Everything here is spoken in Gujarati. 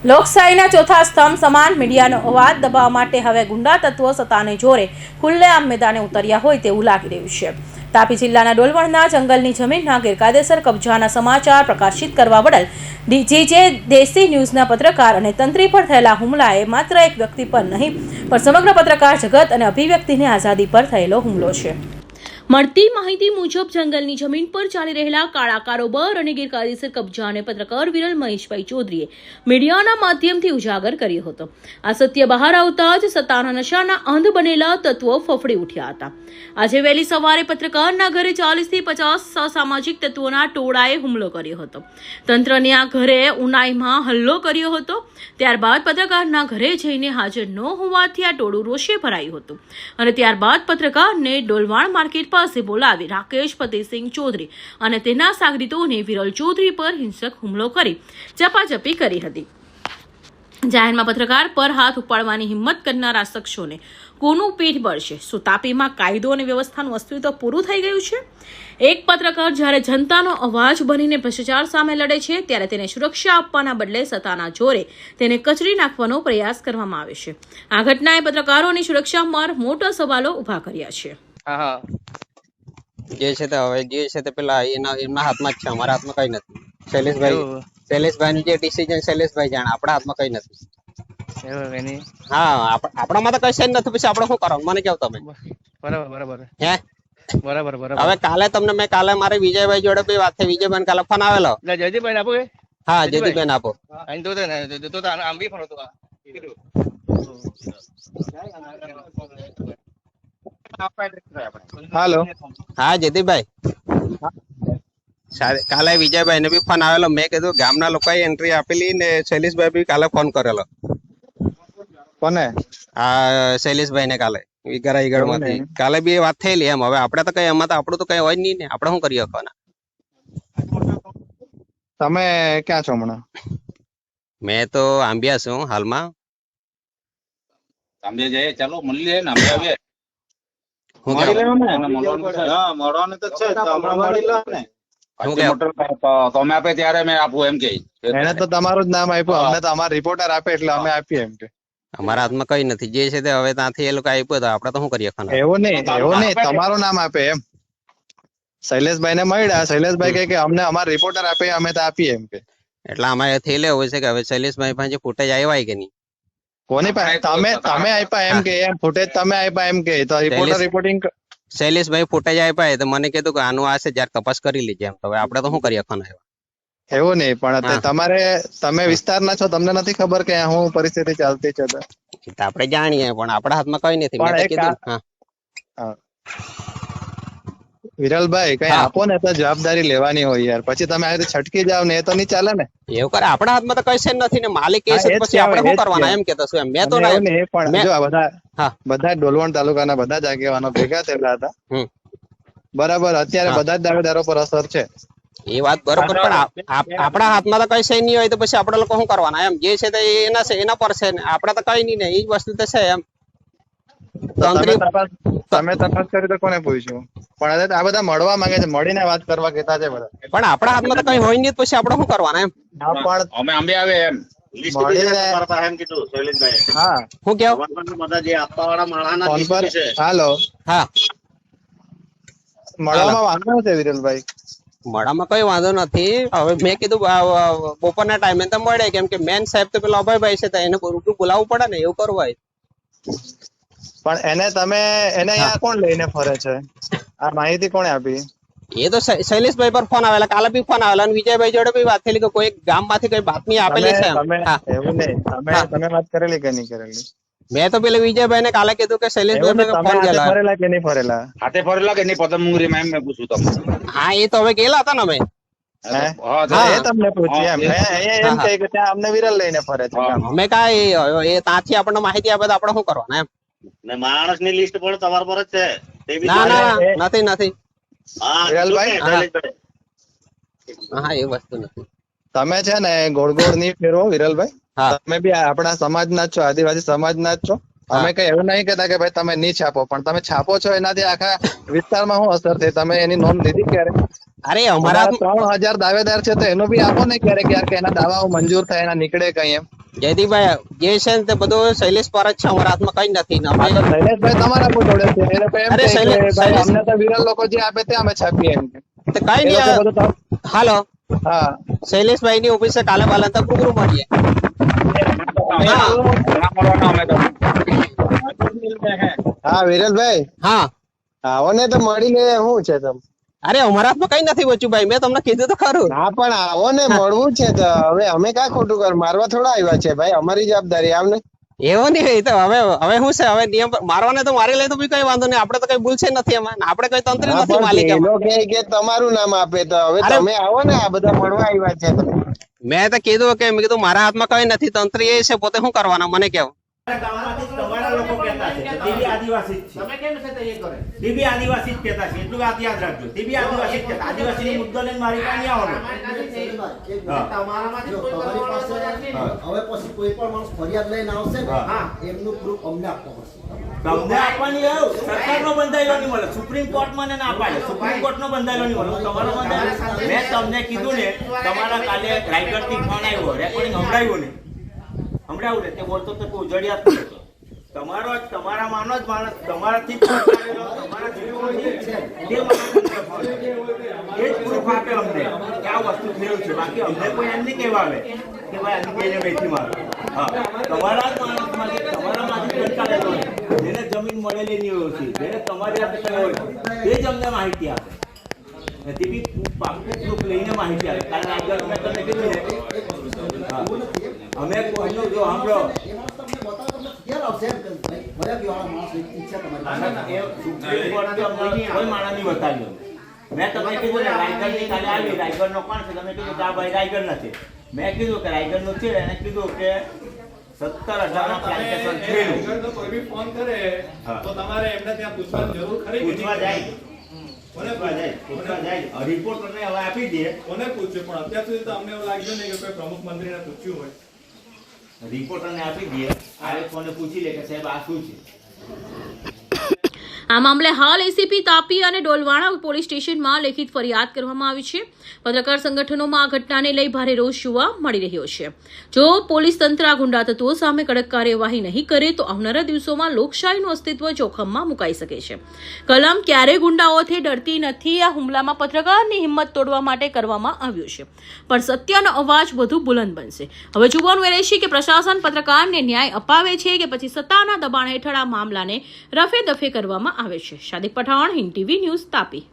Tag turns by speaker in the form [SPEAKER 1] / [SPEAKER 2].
[SPEAKER 1] લોકશાહીના ચોથા સ્તંભ સમાન મીડિયાનો અવાજ દબાવવા માટે હવે ગુંડા તત્વો સત્તાને જોરે ખુલ્લેઆમ મેદાને ઉતર્યા હોય તેવું લાગી રહ્યું છે. તાપી જિલ્લાના ડોલવણના જંગલની જમીનના ગેરકાયદેસર કબજાના સમાચાર પ્રકાશિત કરવા બદલ જે દેશી ન્યૂઝના પત્રકાર અને તંત્રી પર થયેલા હુમલાએ માત્ર એક વ્યક્તિ પર નહીં પણ સમગ્ર પત્રકાર જગત અને અભિવ્યક્તિની આઝાદી પર થયેલો હુમલો છે. મળતી માહિતી મુજબ જંગલની જમીન પર ચાલી રહેલા કાળા કારોબાર અને ગેરકાયદેસર કબજાને પત્રકાર વિરલ મહેશભાઈ ચૌધરીએ મીડિયાના માધ્યમથી ઉજાગર કર્યો હતો. આ સત્ય બહાર આવતા જ સત્તાના નશાના અંધ બનેલા તત્વો ફફડી ઉઠ્યા હતા. આજે વહેલી સવારે પત્રકારના ઘરે 40 થી 50 અસામાજિક તત્વોના ટોળાએ હુમલો કર્યો હતો. તંત્રની આ ઘરે ઉનાઈમાં હલ્લો કર્યો હતો. ત્યારબાદ પત્રકારના ઘરે જઈને હાજર ન હોવાથી આ ટોળું રોષે ભરાયું હતું અને ત્યારબાદ પત્રકારને ડોલવાણ માર્કેટ પાસે બોલાવી રાકેશ ફતેહસિંહ ચૌધરી અને તેના સાગરીતોને વિરલ ચૌધરી પર હિંસક હુમલો કરી ઝપાઝપી કરી હતી. જાહેરમાં પત્રકાર પર હાથ ઉપાડવાની હિંમત કરનારા શખ્સોને કોનું પીઠ બળશે? શું તાપીમાં કાયદો અને વ્યવસ્થાનું અસ્તિત્વ પૂરું થઈ ગયું છે? એક પત્રકાર જ્યારે જનતાનો અવાજ બનીને ભ્રષ્ટાચાર સામે લડે છે ત્યારે તેને સુરક્ષા આપવાના બદલે સત્તાના જોરે તેને કચરી નાખવાનો પ્રયાસ કરવામાં આવે છે. આ ઘટનાએ પત્રકારોની સુરક્ષા પર મોટા સવાલો ઉભા કર્યા છે.
[SPEAKER 2] જે છે તે હવે જે છે તે પેલા એમના હાથમાં જ છે, અમારા હાથમાં કઈ નથી. શૈલેષભાઈ નું જે ડિસિઝન શૈલેષભાઈ જાણે, આપણા હાથમાં કઈ નથી. હા, આપણામાં તો કઈ જ નથી. પછી આપણે શું કરવાનું મને કેવું તમે?
[SPEAKER 3] બરાબર
[SPEAKER 2] હે
[SPEAKER 3] બરાબર.
[SPEAKER 2] હવે કાલે તમને મેં મારે વિજયભાઈ જોડે બી વાત થઈ. વિજયભાઈ કાલે ફોન આવેલો.
[SPEAKER 3] જયદીપભાઈ આપો.
[SPEAKER 2] હા, જયદીપભાઈ આપો.
[SPEAKER 3] હાલો.
[SPEAKER 2] હા જયદીપભાઈ, કાલે વિજયભાઈ ને બી ફોન આવેલો. મેં કીધું ગામના લોકોએ એન્ટ્રી આપેલી ને શૈલેષભાઈ બી કાલે ફોન કરેલો.
[SPEAKER 3] કોને?
[SPEAKER 2] હા, શૈલેષભાઈ ને કાલે વિગરાઈગઢ માંથી કાલે બી વાત થયેલી. એમ હવે આપડે તો કઈ એમાં તો આપણું તો કઈ હોય નહીં ને, આપણે શું કરીએ?
[SPEAKER 3] તમે ક્યાં છો હમણાં?
[SPEAKER 2] મેં તો આંબિયા છું હાલમાં.
[SPEAKER 4] આંબિયા જઈએ, ચાલો મળી લે ને. આંબિયા આવે તમે આપે ત્યારે મેં આપું એમ કે
[SPEAKER 3] એને તો તમારું જ નામ આપ્યું, અમને તો અમારા રિપોર્ટર આપે એટલે અમે આપીએ એમ કે.
[SPEAKER 2] અમારા હાથમાં કઈ નથી. જે છે તે હવે ત્યાંથી એ લોકો આપ્યું તો આપડે તો શું કરીએ?
[SPEAKER 3] એવું નહીં તમારું નામ આપે એમ. શૈલેષભાઈ ને મળ્યા, શૈલેષભાઈ કે અમને અમારા રિપોર્ટર આપે, અમે તો આપીએ એમ કે.
[SPEAKER 2] એટલે આમાં થયેલું હોય છે કે હવે શૈલેષભાઈ પાસે ફૂટેજ આવ્યા કે નહીં?
[SPEAKER 3] કોની પાસે? તમે આપ્યા એમ કે? એમ ફૂટેજ તમે આપ્યા એમ કે? તો રિપોર્ટિંગ
[SPEAKER 2] શૈલેષભાઈ ફૂટેજ આપ્યા તો મને કીધું કે આનું આ છે, જયારે તપાસ કરી લીધી એમ. હવે આપડે તો શું કરીએ?
[SPEAKER 3] એવું નહીં, પણ તમે વિસ્તારના છો, તમને નથી ખબર કે શું પરિસ્થિતિ ચાલતી છે?
[SPEAKER 2] આપડે જાણીએ, પણ આપણા હાથમાં કઈ નથી.
[SPEAKER 3] વિરલભાઈ કઈ આપો ને તો જવાબદારી લેવાની હોય યાર. પછી તમે આવી છટકી જાવ ને, એ તો નહીં ચાલે ને.
[SPEAKER 2] એવું કરે? આપણા હાથમાં તો કઈ છે નથી ને. માલિક એ છે, પછી આપણે શું કરવાના એમ કેતો છું. મેં તો
[SPEAKER 3] પણ જો બધા ડોલવણ તાલુકાના બધા જ આગેવાનો ભેગા થયેલા હતા, બરાબર. અત્યારે બધા જ દાવેદારો પર અસર છે.
[SPEAKER 2] એ વાત બરોબર, પણ આપણા હાથમાં તો કઈ છે નહીં હોય તો પછી આપડે લોકો શું કરવાના એમ? જે છે એના પર છે ને, આપડે તો કઈ નહીં ને. એ વસ્તુ તો છે એમ.
[SPEAKER 3] તમે તપાસ કરી તો કોને પૂછ્યું? પણ આ બધા મળવા માંગે છે, મળીને વાત કરવા કહેતા છે બધા.
[SPEAKER 2] પણ આપણા હાથમાં તો કઈ હોય નહીં, પછી આપડે શું કરવાના એમ?
[SPEAKER 4] અમે આંબે આવે એમ
[SPEAKER 3] હાલો.
[SPEAKER 2] હા,
[SPEAKER 3] મળવામાં વાંધો નથી વિરલભાઈ.
[SPEAKER 2] મળામાં કઈ વાંધો નથી. હવે મેં કીધું બપોરના ટાઈમે તો મળે, કેમ કે મેન સાહેબ તો પેલા અભયભાઈ છે, એને રૂબરૂ બોલાવવું પડે ને, એવું કરવું હોય.
[SPEAKER 3] પણ એને અહીંયા કોણ લઈને ફરે છે? આ માહિતી કોણે આપી?
[SPEAKER 2] એ તો શૈલેષભાઈ પર ફોન આવેલા, કાલે બી ફોન આવેલા, અને વિજયભાઈ જોડે બી વાત થયેલી કે કોઈ ગામ માંથી કઈ બાતમી આપેલી છે.
[SPEAKER 3] એવું નહીં, તમે વાત કરેલી કે નહીં કરેલી?
[SPEAKER 2] મેં તો પેલા વિજયભાઈ ને કાલે કીધું કે શૈલેષભાઈ ફોન
[SPEAKER 3] ફરેલા કે નહીં ફરેલા?
[SPEAKER 4] હાથે ફરેલા કે નહીં પતંગરી એમ મેં પૂછ્યું તમને.
[SPEAKER 2] હા, એ તો હવે ગયેલા હતા ને અમે.
[SPEAKER 3] તમને પૂછ્યું એમ કહે કે ત્યાં અમને વિરલ લઈને ફરે છે.
[SPEAKER 2] અમે કઈ એ ત્યાંથી આપણને માહિતી આપે તો આપણે શું કરવાના એમ?
[SPEAKER 5] માણસ ની લિસ્ટ પણ તમારા પર જ છે.
[SPEAKER 2] ના, નથી.
[SPEAKER 3] વિરલભાઈ,
[SPEAKER 2] હા, એ વસ્તુ નથી.
[SPEAKER 3] તમે છે ને ગોળ ગોળ નહીં ફેરવો વિરલભાઈ. તમે બી આપણા સમાજના જ છો, આદિવાસી સમાજના જ છો. અમે કઈ એવું નહીં કહેતા કે ભાઈ તમે નહીં છાપો, પણ તમે છાપો છો એનાથી આખા વિસ્તારમાં શું અસર થઈ? તમે એની નોંધ લીધી ક્યારે?
[SPEAKER 2] અરે અમારા
[SPEAKER 3] 3000 દાવેદાર છે, તો એનું બી આપો ને ક્યારેક કે એના દાવાઓ મંજૂર થાય, એના નીકળે કઈ એમ.
[SPEAKER 2] જયદીપભાઈ જે છે ને તે બધું શૈલેષ પર જ છે, અમારા હાથમાં કઈ નથી ને અમે
[SPEAKER 3] શૈલેષભાઈ તમારા પર જોડે છે એ લોકો એમ
[SPEAKER 2] અરે
[SPEAKER 3] કહે કે
[SPEAKER 2] શૈલેષ-
[SPEAKER 3] ભાઈ
[SPEAKER 2] શૈલેષ-
[SPEAKER 3] અમને તો વિરલ લોકો જે આપે તે અમે છાપીએ એમ કે.
[SPEAKER 2] તે કઈ
[SPEAKER 3] એ લોકો
[SPEAKER 2] નહીં.
[SPEAKER 3] બધું તો-
[SPEAKER 2] હાલો
[SPEAKER 3] હા
[SPEAKER 2] શૈલેષભાઈ ની ઓફિસે કાલે બાલે તો રૂબરૂ મળીએ.
[SPEAKER 4] ના મળવાના અમે તો
[SPEAKER 3] હા વિરલભાઈ
[SPEAKER 2] હા
[SPEAKER 3] આવો ને તો મળી લે શું છે તમે.
[SPEAKER 2] અરે અમારા હાથમાં કઈ નથી બચ્યું ભાઈ, મેં તમને કીધું તો ખરું.
[SPEAKER 3] ના પણ આવો ને મળવું છે તો હવે અમે કાં ખોટું કર મારવા થોડા આવ્યા છે ભાઈ, અમારી જવાબદારી આમને.
[SPEAKER 2] એવું નહીં, એ તો હવે શું છે, હવે નિયમ મારવાને તો મારી લે તો બી કઈ વાંધો નહીં, આપણે તો કઈ ભૂલ છે નથી એમાં, ને આપણે કઈ તંત્રી
[SPEAKER 3] હા,
[SPEAKER 2] નથી
[SPEAKER 3] પણ
[SPEAKER 2] માલિક એમાં.
[SPEAKER 3] પેલો કહે કે તમારું નામ આપે તો હવે
[SPEAKER 2] અરે-
[SPEAKER 3] તમે આવો ને આ બધા મળવા આવ્યા છે તમે.
[SPEAKER 2] મેં તો કીધું કે મેં કીધું મારા હાથમાં કઈ નથી, તંત્રી એ છે, પોતે શું કરવાના મને કેવું.
[SPEAKER 6] તમારા લોકો કહેતા છે તે બી આદિવાસી જ છે.
[SPEAKER 7] તમે કેમ છે તે એ કરે?
[SPEAKER 6] તે બી આદિવાસી જ કહેતા છે, એટલું વાત યાદ રાખજો. તે બી આદિવાસી જ કહેતા. આદિવાસીનો મુદ્દો લઈને મારી પાસે નહીં આવવાનો. હા.
[SPEAKER 7] તમારામાંથી કોઈ
[SPEAKER 8] તમારી
[SPEAKER 7] કરવાનો
[SPEAKER 8] પાસે
[SPEAKER 7] નથી.
[SPEAKER 8] હવે પછી કોઈ પણ માણસ ફરિયાદ લઈને આવશે ને
[SPEAKER 6] હા.
[SPEAKER 8] એમનું પ્રૂફ અમને આપવું પડશે.
[SPEAKER 6] તમને આપવાની એવું સરકારનો બંધાયેલો નહીં મળે, સુપ્રીમ કોર્ટમાં ને ના પાડે, સુપ્રીમ કોર્ટનો બંધાયેલો નહીં મળે. હું તમારો બંધાયેલો મેં તમને કીધું ને, તમારા કાલે રાયગઢથી ફોન આવ્યો, રેકોર્ડિંગ સંભળાયું ને, સંભળાવું ને, તે બોલતો તો કોઈ ઉજળિયાત નહીં હતો. તમારો જ તમારા માનો જ માણસ તમારાથી જ પકડાયેલો, તમારા જીવોથી જ છે. તે માણસને ફોન આવ્યો. એ જ પ્રૂફ આપે અમને કે આ વસ્તુ થયું છે. બાકી અમને કોઈ એમ નહીં કહેવા આવે કે ભાઈ આની બેને બેઠી મારો. હા, તમારા જ માણસમાંથી તમારામાંથી પકડાયેલો છે. જેને જમીન મળેલી નહીં હોય છે, જેને તમારી હાથે કઈ હોય છે, તે જ અમને માહિતી આપે. ને તે બી પાકું પ્રૂફ લઈને માહિતી આપે. કારણ આગળ મેં તમને કીધું ને, હા, અમે કોઈનું જો સાંભળો,
[SPEAKER 8] એ માણસ તમને બતાવો તમને ક્યારે આવશે એમ કે ભાઈ ફરિયાદી વાળા માણસ વ્યક્તિ છે તમારી પાસે.
[SPEAKER 6] એ સુપ્રીમ કોર્ટે અમને કોઈ માણસ નહીં બતાવ્યો. મેં તમને કીધું ને, રાયગઢની કાલે આવી, રાયગઢનો કોણ છે, તમે કીધું કે આ ભાઈ રાયગઢ નથી. મેં કીધું કે રાયગઢનું છે, એને કીધું કે 17,000 પ્લાન્ટેશન થયેલું.
[SPEAKER 9] તો કોઈ બી ફોન કરે
[SPEAKER 6] હા.
[SPEAKER 9] તો તમારે એમને ત્યાં પૂછવાની જરૂર ખરી કે
[SPEAKER 6] પૂછવા
[SPEAKER 9] નહીં?
[SPEAKER 6] જાય, પૂછવા જાય. રિપોર્ટ તમને હવે આપી દઈએ.
[SPEAKER 9] કોને પૂછ્યું? પણ અત્યાર સુધી તો અમને એવું લાગ્યું નહીં કે કોઈ પ્રમુખ મંત્રીને પૂછ્યું હોય.
[SPEAKER 6] રિપોર્ટરને આપી દઈએ. આ કોને પૂછી લે કે સાહેબ આ શું છે.
[SPEAKER 1] આ મામલે હાલ એસીપી તાપી અને ડોલવાણા પોલીસ સ્ટેશનમાં લેખિત ફરિયાદ કરવામાં આવી છે. પત્રકાર સંગઠનોમાં આ ઘટનાને લઈ ભારે રોષ જોવા મળી રહ્યો છે. જો પોલીસ તંત્ર આ ગુંડા તત્વો સામે કડક કાર્યવાહી નહીં કરે તો આવનારા દિવસોમાં લોકશાહીનું અસ્તિત્વ જોખમમાં મુકાઈ શકે છે. કલમ ક્યારેય ગુંડાઓથી ડરતી નથી. આ હુમલામાં પત્રકારની હિંમત તોડવા માટે કરવામાં આવ્યો છે, પણ સત્યનો અવાજ વધુ બુલંદ બનશે. હવે જોવાનું એ રહેશે કે પ્રશાસન પત્રકારને ન્યાય અપાવે છે કે પછી સત્તાના દબાણ હેઠળ આ મામલાને રફે દફે કરવામાં આવે છે. શાદિક પઠાણ, હિન્દ ટીવી ન્યૂઝ, તાપી.